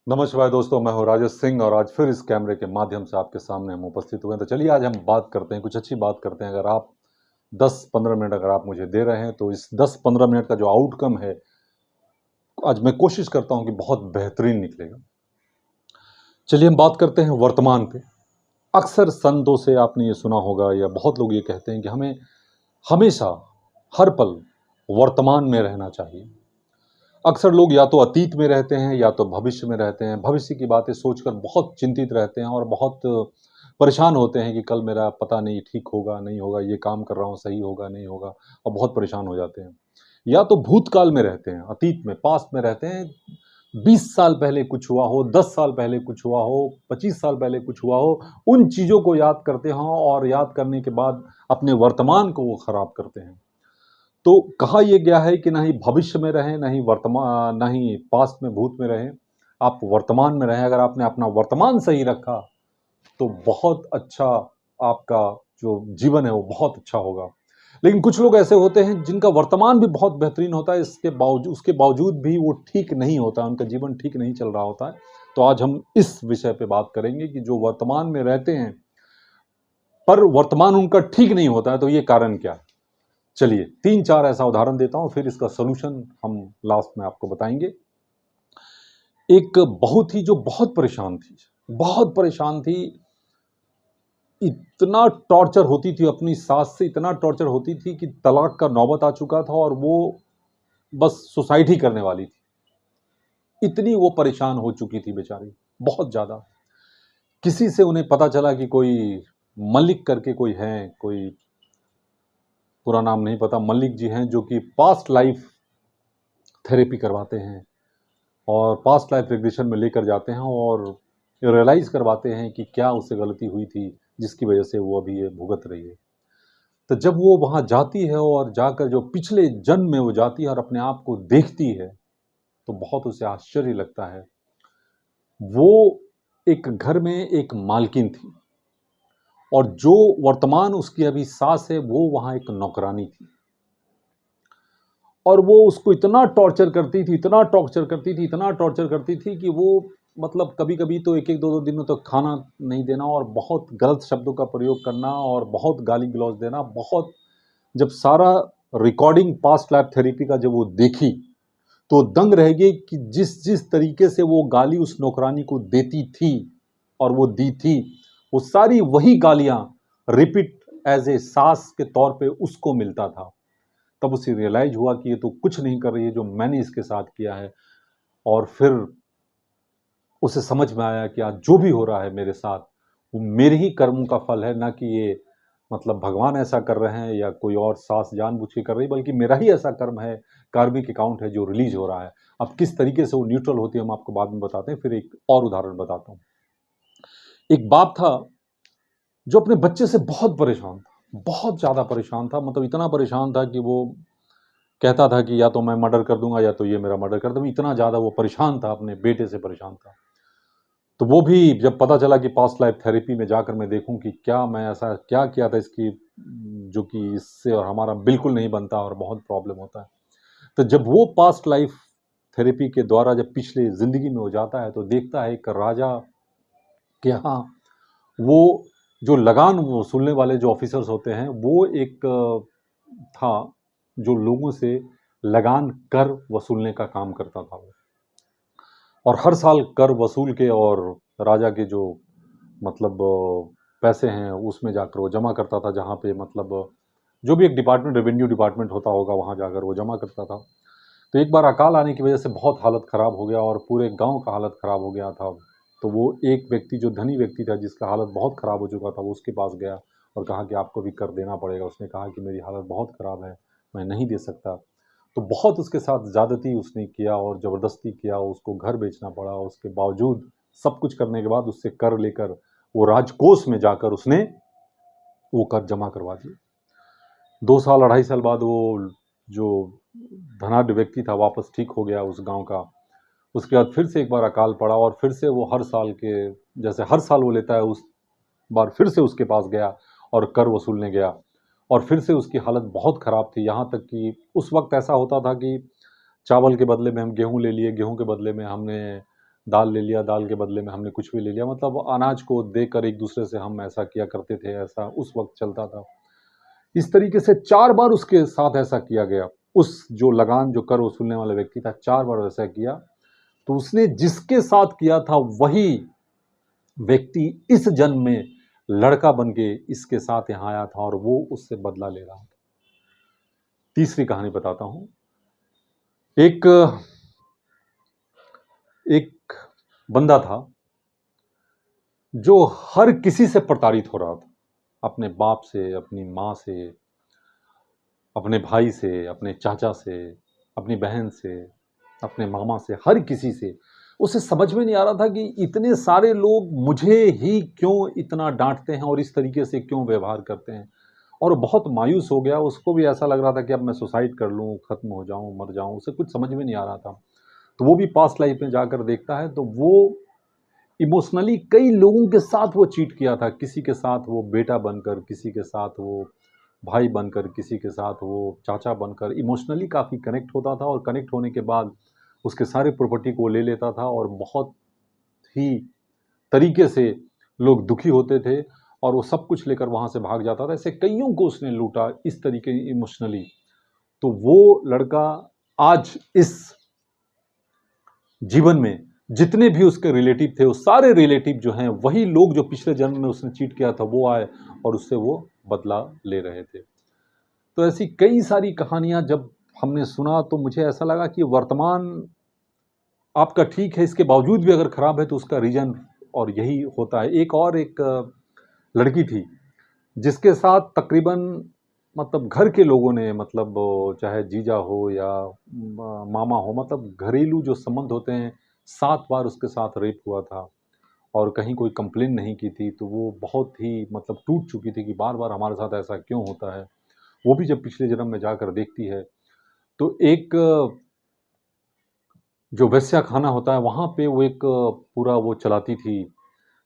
नमस्कार दोस्तों, मैं हूं राजेश सिंह और आज फिर इस कैमरे के माध्यम से आपके सामने हम उपस्थित हुए हैं। तो चलिए आज हम बात करते हैं, कुछ अच्छी बात करते हैं। अगर आप 10-15 मिनट अगर आप मुझे दे रहे हैं तो इस 10-15 मिनट का जो आउटकम है, आज मैं कोशिश करता हूं कि बहुत बेहतरीन निकलेगा। चलिए हम बात करते हैं वर्तमान पे। अक्सर संतों से आपने ये सुना होगा या बहुत लोग ये कहते हैं कि हमें हमेशा हर पल वर्तमान में रहना चाहिए। अक्सर लोग या तो अतीत में रहते हैं या तो भविष्य में रहते हैं। भविष्य की बातें सोचकर बहुत चिंतित रहते हैं और बहुत परेशान होते हैं कि कल मेरा पता नहीं ठीक होगा नहीं होगा, ये काम कर रहा हूँ सही होगा नहीं होगा, और बहुत परेशान हो जाते हैं। या तो भूतकाल में रहते हैं, अतीत में, पास्ट में रहते हैं। 20 साल पहले कुछ हुआ हो, 10 साल पहले कुछ हुआ हो, 25 साल पहले कुछ हुआ हो, उन चीज़ों को याद करते हों और याद करने के बाद अपने वर्तमान को वो खराब करते हैं। तो कहा यह गया है कि ना ही भविष्य में रहें, ना ही वर्तमान, ना ही पास्ट में, भूत में रहें। आप वर्तमान में रहें। अगर आपने अपना वर्तमान सही रखा तो बहुत अच्छा आपका जो जीवन है वो बहुत अच्छा होगा। लेकिन कुछ लोग ऐसे होते हैं जिनका वर्तमान भी बहुत बेहतरीन होता है, उसके बावजूद भी वो ठीक नहीं होता, उनका जीवन ठीक नहीं चल रहा होता है। तो आज हम इस विषय पे बात करेंगे कि जो वर्तमान में रहते हैं पर वर्तमान उनका ठीक नहीं होता है, तो ये कारण क्या है। चलिए 3-4 ऐसा उदाहरण देता हूं, फिर इसका सॉल्यूशन हम लास्ट में आपको बताएंगे। एक बहुत ही जो बहुत परेशान थी, इतना टॉर्चर होती थी, अपनी सास से इतना टॉर्चर होती थी कि तलाक का नौबत आ चुका था और वो बस सुसाइड ही करने वाली थी। इतनी वो परेशान हो चुकी थी बेचारी, बहुत ज़्यादा। किसी से उन्हें पता चला कि कोई मलिक करके कोई हैं, कोई पूरा नाम नहीं पता, मलिक जी हैं जो कि पास्ट लाइफ थेरेपी करवाते हैं और पास्ट लाइफ रिग्रेशन में लेकर जाते हैं और रियलाइज़ करवाते हैं कि क्या उससे गलती हुई थी जिसकी वजह से वो अभी ये भुगत रही है। तो जब वो वहाँ जाती है और जाकर जो पिछले जन्म में वो जाती है और अपने आप को देखती है तो बहुत उसे आश्चर्य लगता है। वो एक घर में एक मालकिन थी और जो वर्तमान उसकी अभी सास है वो वहाँ एक नौकरानी थी और वो उसको इतना टॉर्चर करती थी, इतना टॉर्चर करती थी, इतना टॉर्चर करती थी कि वो मतलब कभी-कभी तो 1-1 2-2 दिनों तक खाना नहीं देना और बहुत गलत शब्दों का प्रयोग करना और बहुत गाली-गलौज देना, बहुत। जब सारा रिकॉर्डिंग पास्ट लाइफ थेरेपी का जब वो देखी, तो दंग रह गई कि जिस तरीके से वो गाली उस नौकरानी को देती थी और वो दी थी, वो सारी वही गालियाँ रिपीट एज़ ए सास के तौर पे उसको मिलता था। तब उसे रियलाइज़ हुआ कि ये तो कुछ नहीं कर रही है जो मैंने इसके साथ किया है। और फिर उसे समझ में आया कि आज जो भी हो रहा है मेरे साथ, वो मेरे ही कर्मों का फल है, ना कि ये मतलब भगवान ऐसा कर रहे हैं या कोई और सास जानबूझ के कर रही है, बल्कि मेरा ही ऐसा कर्म है, कार्मिक अकाउंट है जो रिलीज़ हो रहा है। अब किस तरीके से वो न्यूट्रल होती है हम आपको बाद में बताते हैं। फिर एक और उदाहरण बताता हूँ। एक बाप था जो अपने बच्चे से बहुत परेशान था, बहुत ज़्यादा परेशान था, मतलब इतना परेशान था कि वो कहता था कि या तो मैं मर्डर कर दूंगा या तो ये मेरा मर्डर कर दूंगा। इतना ज़्यादा वो परेशान था, अपने बेटे से परेशान था। तो वो भी जब पता चला कि पास्ट लाइफ थेरेपी में जाकर मैं देखूं कि क्या मैं ऐसा क्या किया था इसकी, जो कि इससे और हमारा बिल्कुल नहीं बनता और बहुत प्रॉब्लम होता है। तो जब वो पास्ट लाइफ थेरेपी के द्वारा जब पिछले ज़िंदगी में हो जाता है तो देखता है एक राजा के यहाँ वो जो लगान वसूलने वाले जो ऑफिसर्स होते हैं, वो एक था जो लोगों से लगान कर वसूलने का काम करता था वो। और हर साल कर वसूल के और राजा के जो मतलब पैसे हैं उसमें जाकर वो जमा करता था, जहाँ पे मतलब जो भी एक डिपार्टमेंट, रेवेन्यू डिपार्टमेंट होता होगा, वहाँ जाकर वो जमा करता था। तो एक बार अकाल आने की वजह से बहुत हालत ख़राब हो गया और पूरे गांव का हालत ख़राब हो गया था। तो वो एक व्यक्ति जो धनी व्यक्ति था जिसका हालत बहुत ख़राब हो चुका था, वो उसके पास गया और कहा कि आपको भी कर देना पड़ेगा। उसने कहा कि मेरी हालत बहुत ख़राब है, मैं नहीं दे सकता। तो बहुत उसके साथ ज़्यादती उसने किया और ज़बरदस्ती किया, उसको घर बेचना पड़ा। उसके बावजूद सब कुछ करने के बाद उससे कर लेकर वो राजकोष में जाकर उसने वो कर जमा करवा दिया। 2 साल 2.5 साल बाद वो जो धनाढ्य व्यक्ति था वापस ठीक हो गया उस गांव का। उसके बाद फिर से एक बार अकाल पड़ा और फिर से वो हर साल के जैसे हर साल वो लेता है, उस बार फिर से उसके पास गया और कर वसूलने गया। और फिर से उसकी हालत बहुत ख़राब थी, यहाँ तक कि उस वक्त ऐसा होता था कि चावल के बदले में हम गेहूँ ले लिए, गेहूँ के बदले में हमने दाल ले लिया, दाल के बदले में हमने कुछ भी ले लिया, मतलब अनाज को देकर एक दूसरे से हम ऐसा किया करते थे, ऐसा उस वक्त चलता था। इस तरीके से 4 बार उसके साथ ऐसा किया गया। उस जो लगान, जो कर वसूलने वाला व्यक्ति था, 4 बार वैसा किया। तो उसने जिसके साथ किया था वही व्यक्ति इस जन्म में लड़का बन के इसके साथ यहाँ आया था और वो उससे बदला ले रहा था। तीसरी कहानी बताता हूं। एक एक बंदा था जो हर किसी से प्रताड़ित हो रहा था, अपने बाप से, अपनी माँ से, अपने भाई से, अपने चाचा से, अपनी बहन से, अपने मामा से, हर किसी से। उसे समझ में नहीं आ रहा था कि इतने सारे लोग मुझे ही क्यों इतना डांटते हैं और इस तरीके से क्यों व्यवहार करते हैं। और बहुत मायूस हो गया। उसको भी ऐसा लग रहा था कि अब मैं सुसाइड कर लूँ, ख़त्म हो जाऊँ, मर जाऊँ। उसे कुछ समझ में नहीं आ रहा था। तो वो भी पास्ट लाइफ में जाकर देखता है तो वो इमोशनली कई लोगों के साथ वो चीट किया था। किसी के साथ वो बेटा बनकर, किसी के साथ वो भाई बनकर, किसी के साथ वो चाचा बनकर इमोशनली काफ़ी कनेक्ट होता था। और कनेक्ट होने के बाद उसके सारे प्रॉपर्टी को ले लेता था और बहुत ही तरीके से लोग दुखी होते थे और वो सब कुछ लेकर वहाँ से भाग जाता था। ऐसे कईयों को उसने लूटा इस तरीके इमोशनली। तो वो लड़का आज इस जीवन में जितने भी उसके रिलेटिव थे, वो सारे रिलेटिव जो हैं वही लोग जो पिछले जन्म में उसने चीट किया था वो आए और उससे वो बदला ले रहे थे। तो ऐसी कई सारी कहानियां जब हमने सुना तो मुझे ऐसा लगा कि वर्तमान आपका ठीक है, इसके बावजूद भी अगर खराब है तो उसका रीजन और यही होता है। एक लड़की थी जिसके साथ तकरीबन मतलब घर के लोगों ने, मतलब चाहे जीजा हो या मामा हो, मतलब घरेलू जो संबंध होते हैं, 7 बार उसके साथ रेप हुआ था और कहीं कोई कंप्लेन नहीं की थी। तो वो बहुत ही मतलब टूट चुकी थी कि बार बार हमारे साथ ऐसा क्यों होता है। वो भी जब पिछले जन्म में जाकर देखती है तो एक जो वैश्या खाना होता है वहाँ पे वो एक पूरा वो चलाती थी,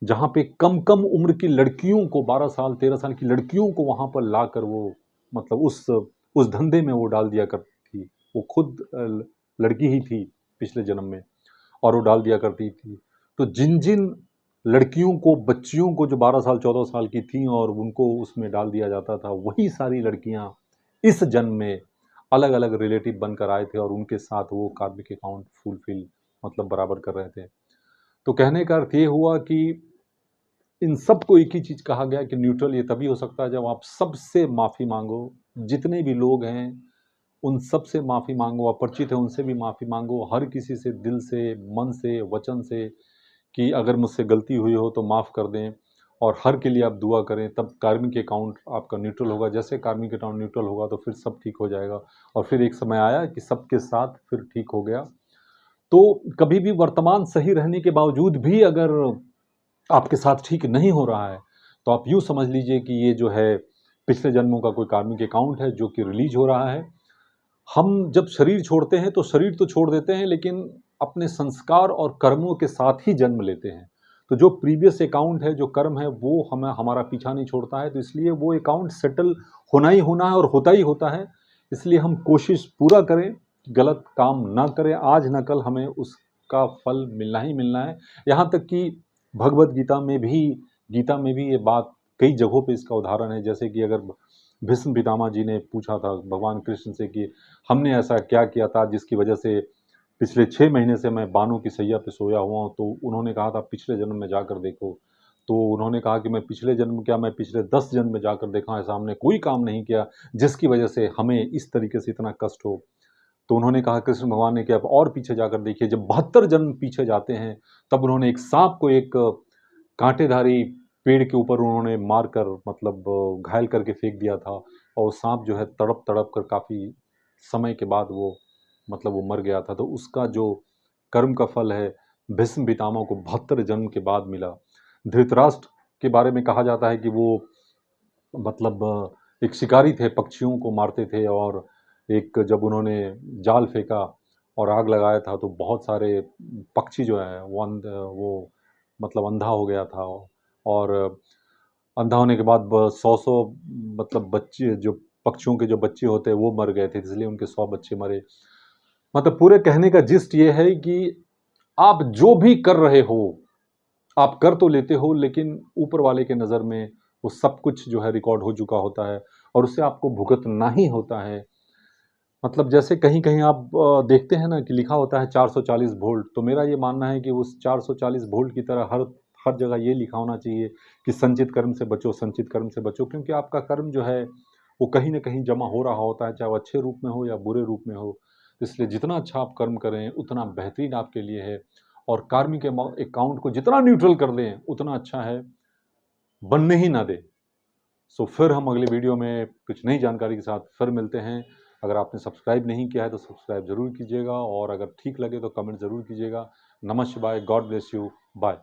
जहाँ पे कम कम उम्र की लड़कियों को, 12 साल 13 साल की लड़कियों को वहाँ पर लाकर वो मतलब उस धंधे में वो डाल दिया करती थी। वो खुद लड़की ही थी पिछले जन्म में और वो डाल दिया करती थी। तो जिन जिन लड़कियों को, बच्चियों को जो 12 साल 14 साल की थीं और उनको उसमें डाल दिया जाता था, वही सारी लड़कियां इस जन्म में अलग अलग रिलेटिव बनकर आए थे और उनके साथ वो कार्मिक अकाउंट फुलफिल मतलब बराबर कर रहे थे। तो कहने का अर्थ ये हुआ कि इन सबको एक ही चीज़ कहा गया कि न्यूट्रल ये तभी हो सकता है जब आप सबसे माफ़ी मांगो। जितने भी लोग हैं उन सब से माफ़ी मांगो, अपरिचित है उनसे भी माफ़ी मांगो, हर किसी से दिल से, मन से, वचन से कि अगर मुझसे गलती हुई हो तो माफ़ कर दें। और हर के लिए आप दुआ करें, तब कार्मिक अकाउंट आपका न्यूट्रल होगा। जैसे कार्मिक अकाउंट न्यूट्रल होगा तो फिर सब ठीक हो जाएगा। और फिर एक समय आया कि सबके साथ फिर ठीक हो गया। तो कभी भी वर्तमान सही रहने के बावजूद भी अगर आपके साथ ठीक नहीं हो रहा है तो आप यूँ समझ लीजिए कि ये जो है पिछले जन्मों का कोई कार्मिक अकाउंट है जो कि रिलीज हो रहा है। हम जब शरीर छोड़ते हैं तो शरीर तो छोड़ देते हैं, लेकिन अपने संस्कार और कर्मों के साथ ही जन्म लेते हैं। तो जो प्रीवियस अकाउंट है, जो कर्म है, वो हमें हमारा पीछा नहीं छोड़ता है। तो इसलिए वो अकाउंट सेटल होना ही होना है और होता ही होता है। इसलिए हम कोशिश पूरा करें, गलत काम ना करें। आज न कल हमें उसका फल मिलना ही मिलना है। यहाँ तक कि भगवत गीता में भी ये बात कई जगहों पे इसका उदाहरण है। जैसे कि अगर भीष्म पितामह जी ने पूछा था भगवान कृष्ण से कि हमने ऐसा क्या किया था जिसकी वजह से पिछले 6 महीने से मैं बानों की सैया पे सोया हुआ हूँ। तो उन्होंने कहा था पिछले जन्म में जाकर देखो। तो उन्होंने कहा कि मैं पिछले जन्म क्या, मैं पिछले 10 जन्म में जाकर देखा, ऐसा हमने कोई काम नहीं किया जिसकी वजह से हमें इस तरीके से इतना कष्ट हो। तो उन्होंने कहा कृष्ण भगवान ने कि आप और पीछे जाकर देखिए। जब 72 जन्म पीछे जाते हैं तब उन्होंने एक सांप को एक कांटेधारी पेड़ के ऊपर उन्होंने मारकर मतलब घायल करके फेंक दिया था। और सांप जो है तड़प तड़प कर काफ़ी समय के बाद वो मतलब वो मर गया था। तो उसका जो कर्म का फल है भीष्म पितामह को 72 जन्म के बाद मिला। धृतराष्ट्र के बारे में कहा जाता है कि वो मतलब एक शिकारी थे, पक्षियों को मारते थे। और एक जब उन्होंने जाल फेंका और आग लगाया था तो बहुत सारे पक्षी जो है वो मतलब अंधा हो गया था। और अंधा होने के बाद 100 मतलब बच्चे, जो पक्षियों के जो बच्चे होते हैं वो मर गए थे, इसलिए उनके 100 बच्चे मरे। मतलब पूरे कहने का जिस्ट ये है कि आप जो भी कर रहे हो, आप कर तो लेते हो, लेकिन ऊपर वाले के नज़र में वो सब कुछ जो है रिकॉर्ड हो चुका होता है और उससे आपको भुगतना ही होता है। मतलब जैसे कहीं-कहीं आप देखते हैं ना कि लिखा होता है 440 वोल्ट, तो मेरा ये मानना है कि उस 440 वोल्ट की तरह हर हर जगह ये लिखा होना चाहिए कि संचित कर्म से बचो, संचित कर्म से बचो, क्योंकि आपका कर्म जो है वो कहीं न कहीं जमा हो रहा होता है, चाहे वो अच्छे रूप में हो या बुरे रूप में हो। इसलिए जितना अच्छा आप कर्म करें, उतना बेहतरीन आपके लिए है और कार्मिक अकाउंट को जितना न्यूट्रल कर दें, उतना अच्छा है, बनने ही ना दें। सो फिर हम अगले वीडियो में कुछ नई जानकारी के साथ फिर मिलते हैं। अगर आपने सब्सक्राइब नहीं किया है तो सब्सक्राइब ज़रूर कीजिएगा और अगर ठीक लगे तो कमेंट ज़रूर कीजिएगा। नमः शिवाय, गॉड ब्लेस यू, बाय।